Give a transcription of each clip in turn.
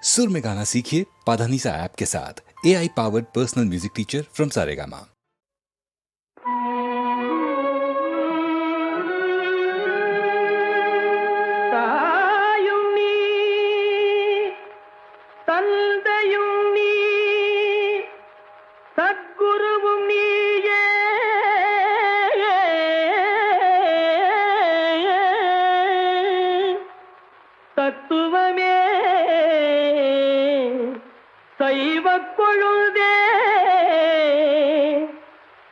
सुर में गाना सीखिए पाधानीसा ऐप के साथ। AI powered personal music teacher from Saregama. தத்துவமே சைவ கொழுதே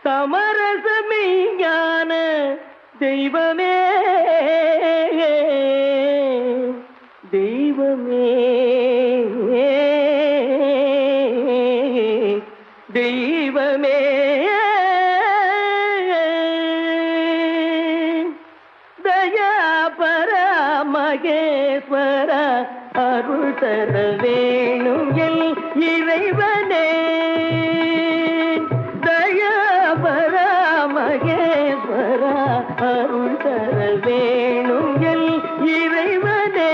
சமரசமே ஞான தெய்வமே தெய்வமே தெய்வமே மகேஸ்வர அருள் தர வேணும் எல் இறைவனே தயாபர மகேஸ்வர அருள் தர வேணும் எல் இறைவனே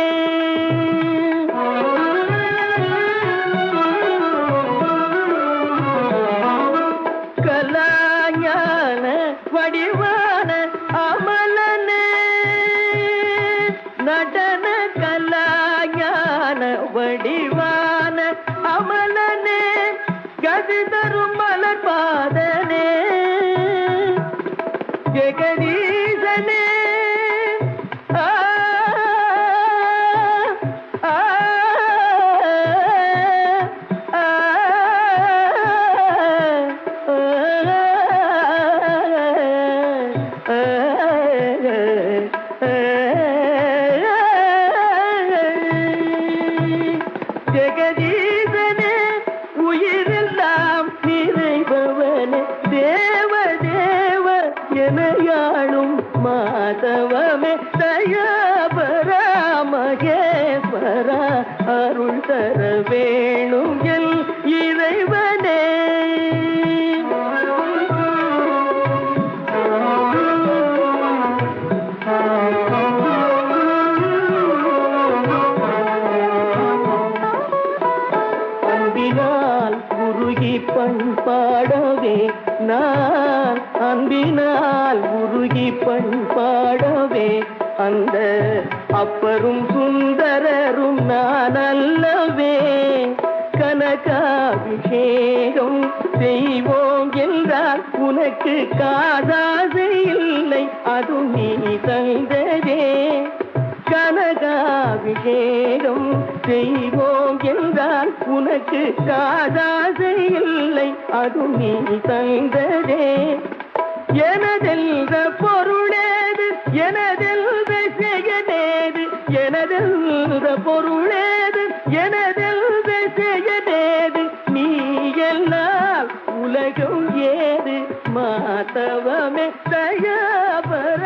கலாஞான வடிவான அமலனே நடன கலாஞான வடிவான அமலனே கதி தரும் மலர் பாதனே ஜெகதீசனே ஜெகதீசனே உயிரெல்லாம் நிறைபவனே தேவ தேவ எனையாளும் மாதவமே தயாபர மகேஸ்வர அருள் தர வேணும் எல் இறைவனே அன்பினால் உருகி பண்பாடவே நான் அன்பினால் உருகி பண்பாடவே அந்த அப்பரும் சுந்தரரும் நான் அல்லவே கனகாபிஷேகம் செய்வோம் என்றால் உனக்கு காதாசை இல்லை அது நீ தந்ததே கனகாபிஷேகம் செய்வோம் என்றால் உனக்கு காதாசை இல்லை அது நீ தந்ததே எனதெல்ல பொருளேது எனதெல்ல செயலேது எனதெல்ல பொருளேது எனதெல்ல செயலேது நீ எல்லாம் உலகம் ஏது மாதவமே தயாபராமகே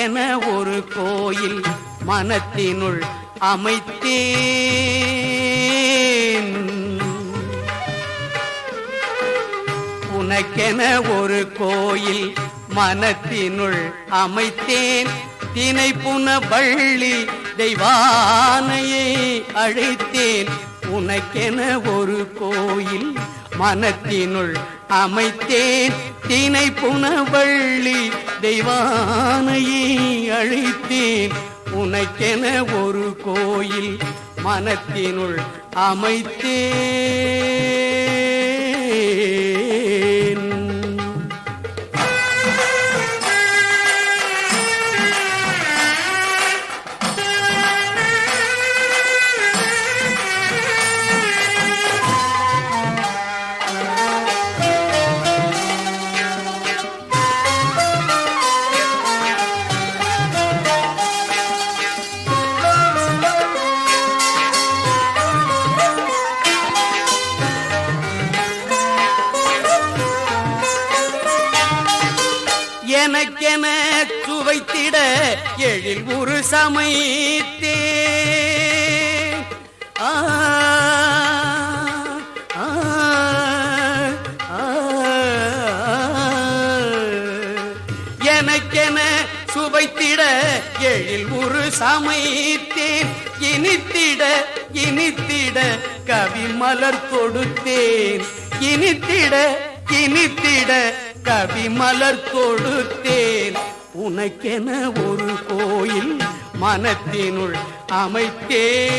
உனக்கென ஒரு கோயில் மனத்தினுள் அமைத்தேன். உனக்கென ஒரு கோயில் மனத்தினுள் அமைத்தேன். தினை புன வள்ளி தெய்வானையை அழைத்தேன். உனக்கென ஒரு கோயில் மனத்தினுள் அமைத்தேன். தினை புன வள்ளி தெய்வானையை அழைத்தேன். உனக்கென ஒரு கோயில் மனத்தினுள் அமைத்தேன். எனக்கென சுவைத்திட எழில் ஒரு சமைத்தேன். எனக்கென சுவைத்திட எழில் ஒரு சமைத்தேன். இனித்திட இனித்திட கவி மலர் கொடுத்தேன். இனித்திட இனித்திட கவி மலர் கொடுத்தேன். உனக்கென ஒரு கோயில் மனத்தினுள் அமைத்தேன்.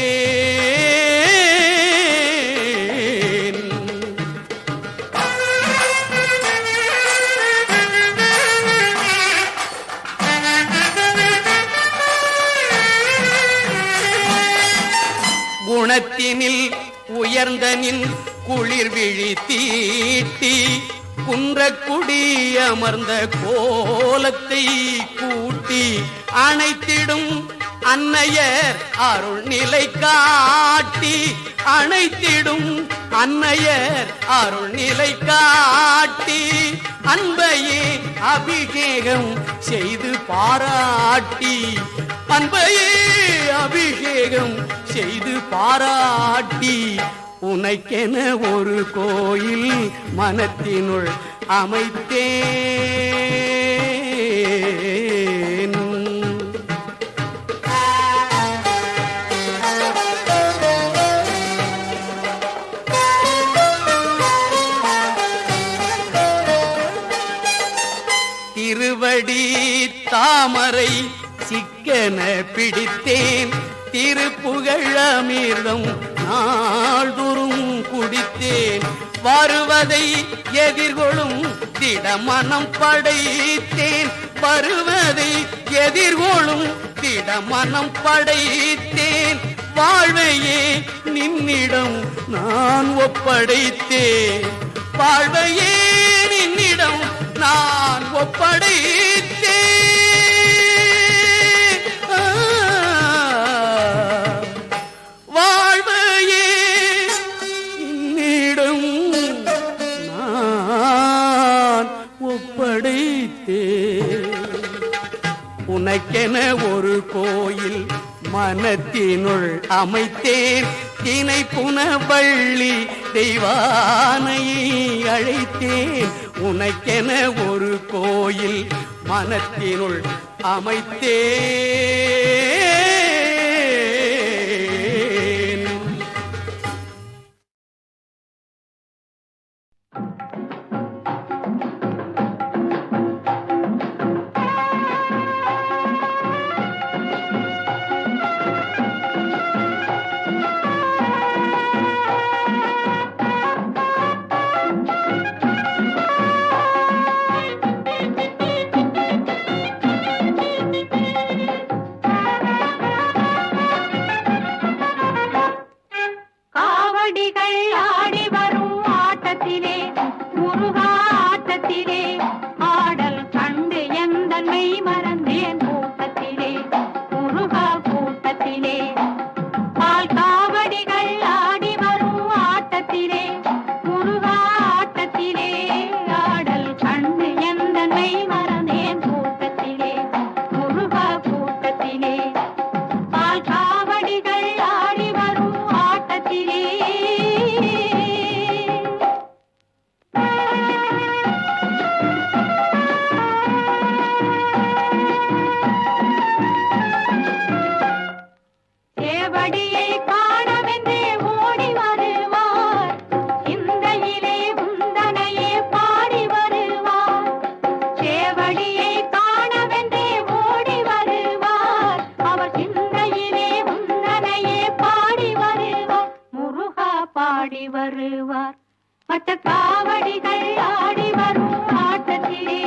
குணத்தினில் உயர்ந்தனின் குளிர் விழி தீட்டி குன்றக்குடி அமர்ந்த கோலத்தை கூட்டி அணைத்திடும் அன்னையர் அருள் நிலை காட்டி. அணைத்திடும் அன்னையர் அருள் நிலை காட்டி அன்பையே அபிஷேகம் செய்து பாராட்டி. அன்பையே அபிஷேகம் செய்து பாராட்டி. உனக்கென ஒரு கோயில் மனத்தினுள் அமைத்தேன். திருவடி தாமரை சிக்கன பிடித்தேன். திருப்புகழமிர்தம் நாள்தோறும் குடித்தேன். வருவதை எதிர்கொள்ளும் திடமனம் படைத்தேன். வருவதை எதிர்கொள்ளும் திடமனம் படைத்தேன். வாழ்வையே நின்னிடம் நான் ஒப்படைத்தேன். வாழ்வையே நின்னிடம் நான் ஒப்படைத்தேன். உனக்கென ஒரு கோயில் மனத்தினுள் அமைத்தேன். தினை புன வள்ளி தெய்வானையை அழைத்தேன். உனக்கென ஒரு கோயில் மனத்தினுள் அமைத்தேன். முருகா பட்டக்காவடிகள் ஆடி வரும் ஆட்டத்திலே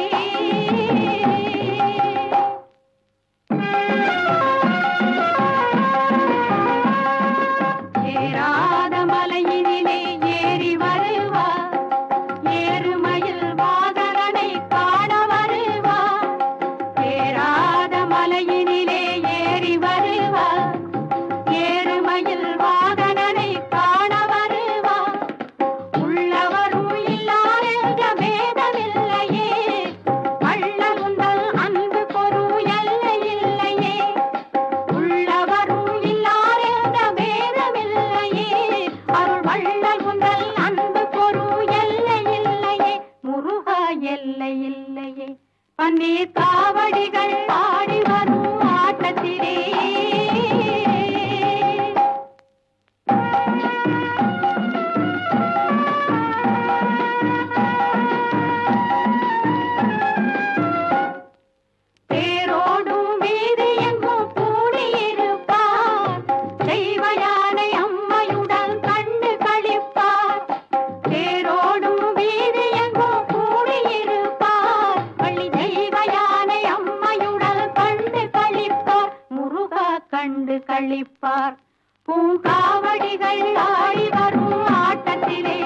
ஏறாத மலையினிலே ஏறி வருவார் ஏறுமயில் வாகரனை காண வருவார் ஏறாத மலையினிலே ஏறி வருவார் ஏறுமயில் வாகனனை காண வருவார் உள்ளவரும் இல்லார் என்ற பேதமில்லையே வள்ளலுந்தல் அன்பு பொரு எல்லை இல்லையே உள்ளவரும் இல்லார் என்ற பேதமில்லையே அருள் வள்ளல் உந்தல் அன்பு பொரு எல்லை இல்லையே முருகா எல்லை இல்லையே பன்னீர் காவடிகள் ஆடி வரும் ஆட்டத்திலே தேரோடும் வீதி எங்கும் கூடியிருப்பார் தெய்வ யானை அம்மையுடன் கண்டு களிப்பார் தேரோடும் வீதி எங்கும் கூடியிருப்பார் பள்ளி தெய்வ யானை அம்மையுடன் கண்டு களிப்பார் முருகா கண்டு களிப்பார் பூங்காவடிகள் ஆடி வரும் ஆட்டத்திலே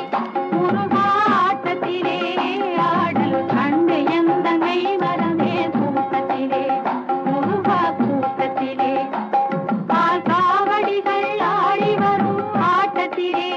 முருகா ஆட்டத்திலே ஆடல் கண்டு எந்தங்கை வரவே கூட்டத்திலே முருகா கூட்டத்திலே பால் காவடிகள் ஆடி வரும் ஆட்டத்திலே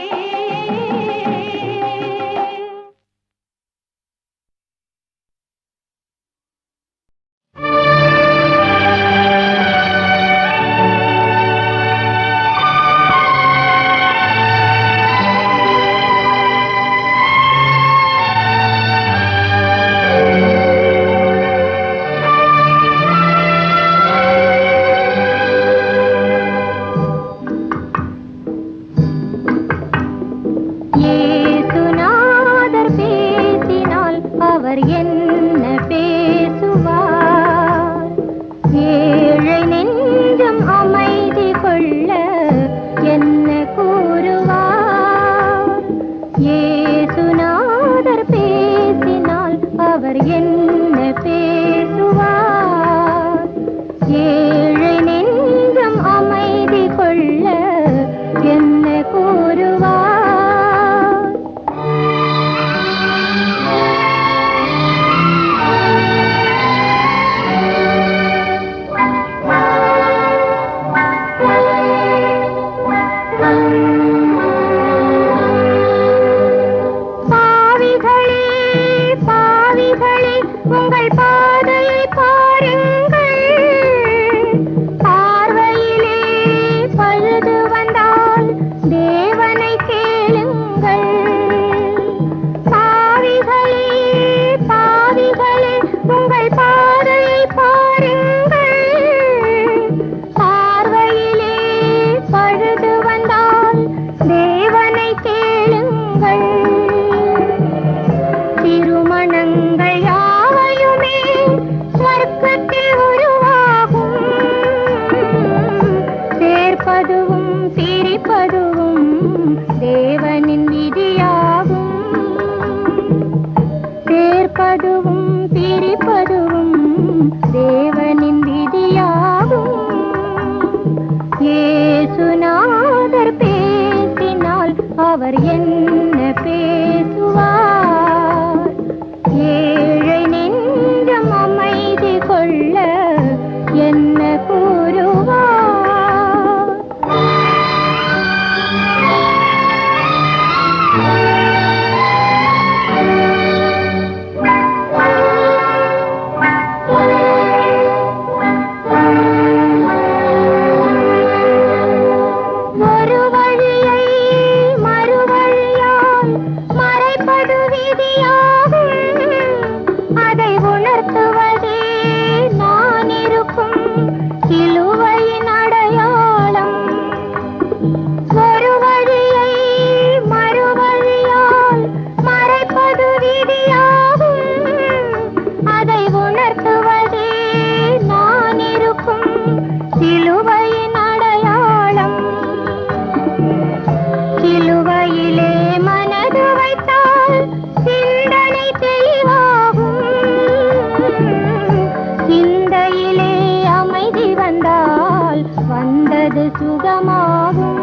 வந்தது சுகமாகும்.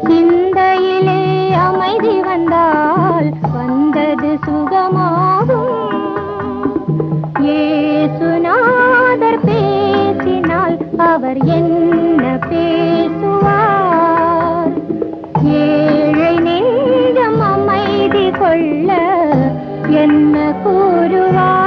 சிந்தையிலே அமைதி வந்தால் வந்தது சுகமாகும். இயேசுநாதர் பேசினால் அவர் என்ன பேசுவார்? ஏழை நெஞ்சம் அமைதி கொள்ள என்ன கூறுவார்?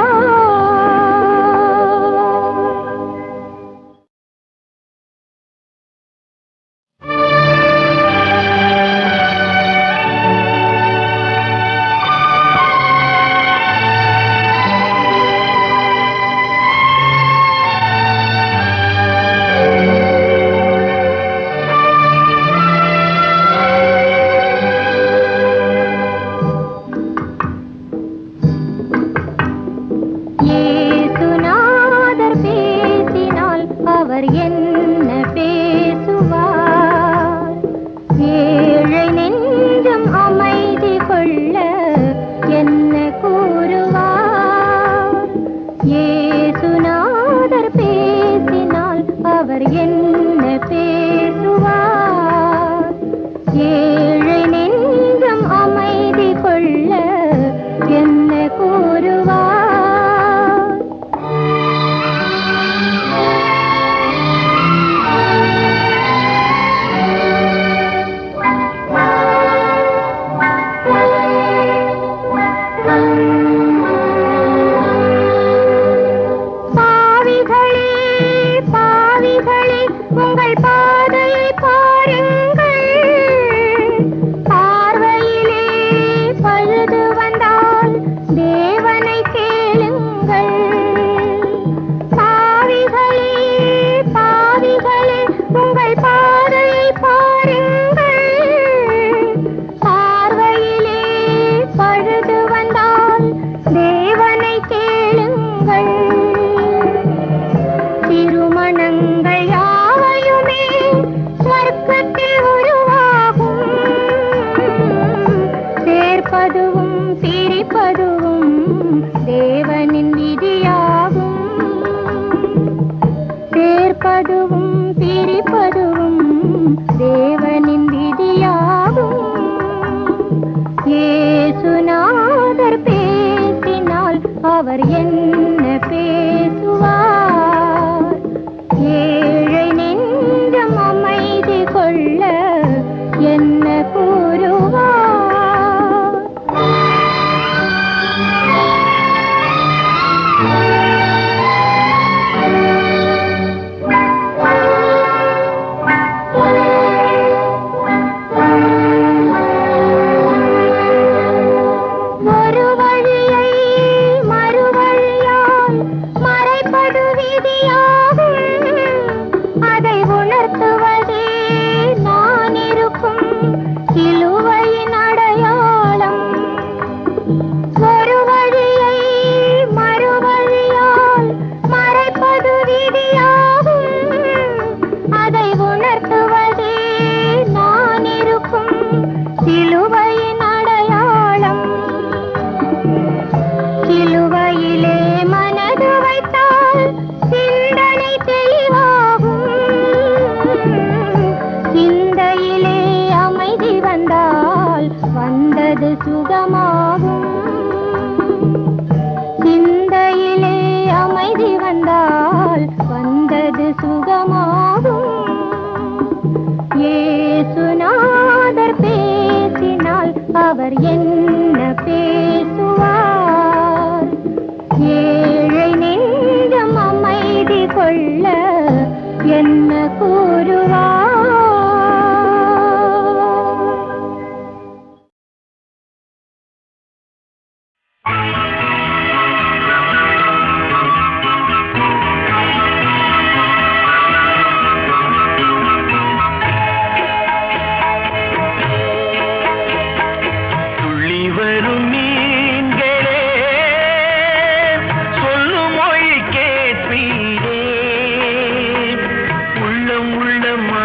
உள்ளம் உள்ளமா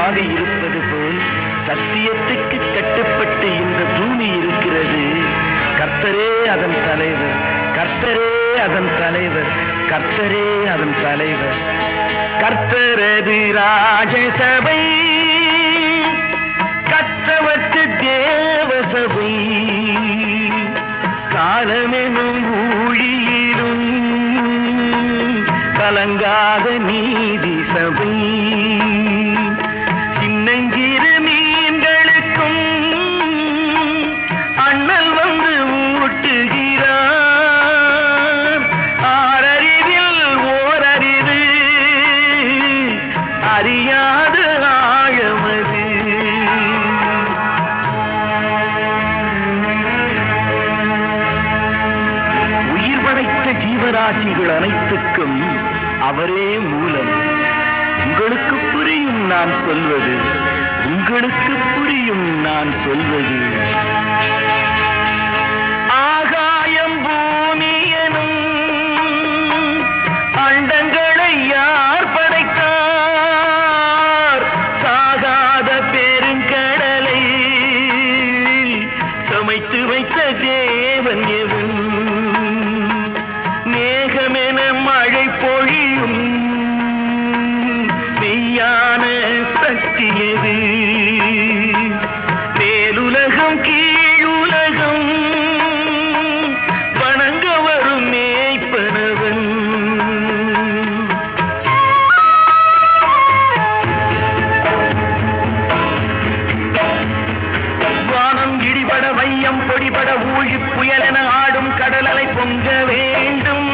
தெய்வமாக இருப்பது போல் சத்தியத்துக்கு கட்டுப்பட்டு இந்த பூமி இருக்கிறது. கர்த்தரே அதன் தலைவர், கர்த்தரே அதன் தலைவர், கர்த்தரே அதன் தலைவர். கர்த்தரது ராஜசபை, கர்த்தவற்று தேவசபை, காலமெனும் ஊழியிலும் கலங்காத நீதி சபை. சின்னஞ்சிறு மீன்களுக்கும் அண்ணல் வந்து ஊட்டுகிறார். ஆறறிவில் ஓரறிவு அறியாத ஆழமது. உயிர் படைத்த ஜீவராசிகள் அனைத்துக்கும் அவரே மூலம். உங்களுக்கு புரியும் நான் சொல்வது, உங்களுக்கு புரியும் நான் சொல்வது. ஆகாயம் பூமி எனும் அண்டங்களை யார் படைத்தார்? சாகாத பெருங்கடலை சமைத்து வைத்த தேவன் எவன்? மேகமென மழை பொழியும் மெய்யான சக்தி எது? மேலுலகம் கீழுலகம் வணங்க வரும் மேய்ப்பனவன். வானம் இடிபட வையம் பொடிபட ஊழி புயலென ஆடும் கடலலை பொங்க வேண்டும்.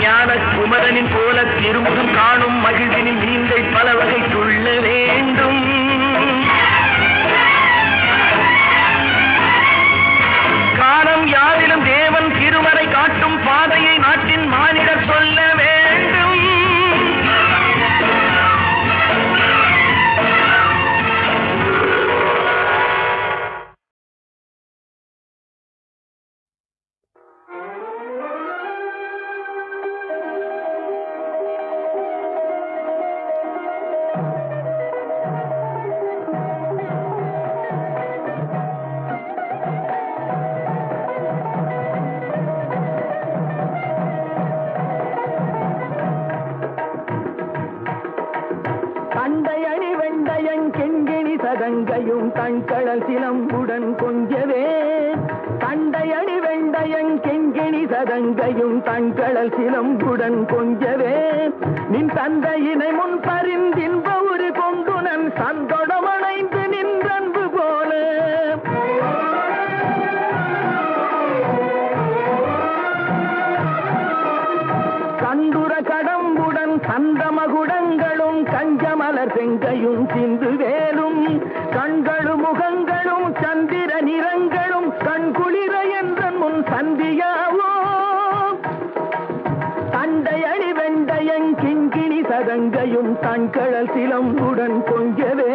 ஞான குமரனின் போல திருமுகம் காணும் மகிழ்வினில் நீங்கள் பல வகை துள்ள வேண்டும். காலம் யாரிலும் தேவன் திருமறை காட்டும் பாதையை நாட்டின் மானிடர் சொல்ல வேண்டும். கண்டையணி வெண்டையன் கெண்கிணி சதங்கையும் தண்கடல் சிலம்புடன் கொஞ்சவே. கண்டையணி வெண்டையன் கெண்கிணி சதங்கையும் தண்கடல் சிலம்புடன் கொஞ்சவே. நின் தந்தையினை முன் பரிந்தின்ப உரு கொண்டு நன் சந்தொடமணைந்து நின்றன்பு போல. கண்டுர கடம்புடன் சந்தமகுடங்களும் கஞ்சமலர் செங்கையும் சிந்து வேலும் கண்களும் முகங்களும் சந்திர நிறங்களும் கண்குளிர என்ற முன் சந்தியாவோ. தண்டையணி வெண்டையன் கிண்கிணி சதங்கையும் தண்கடல் சிலம்புடன் கொஞ்சவே.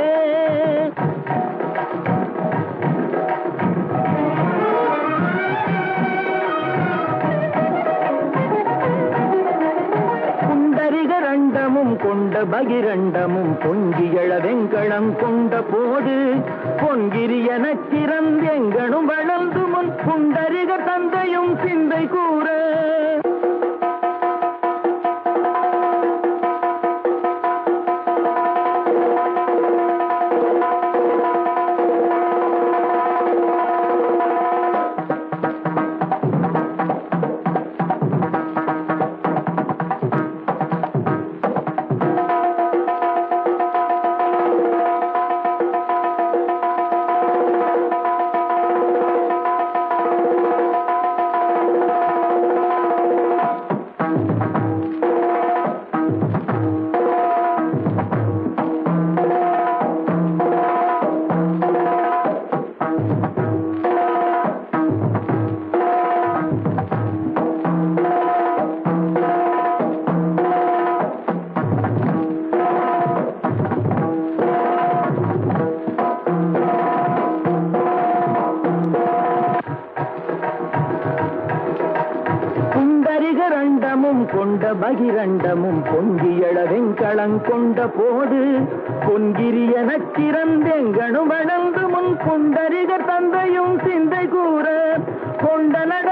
ரண்டமும் கொண்ட பகிரண்டமும் பொங்கியழ வெங்கடம் கொண்ட போடு பொன்கிரிய நச்சிறந்தெங்கனும் வளர்ந்து முன் புண்டரிக தந்தையும் சிந்தை கூற. அண்டமும் கொண்ட பகிரண்டமும் பொங்கியள வெங்களங் கொண்ட போது பொன்கிரிய நச்சிறந்தெங்கனு வளர்ந்து முன் புண்டரிக தந்தையும் சிந்தை கூற கொண்ட நட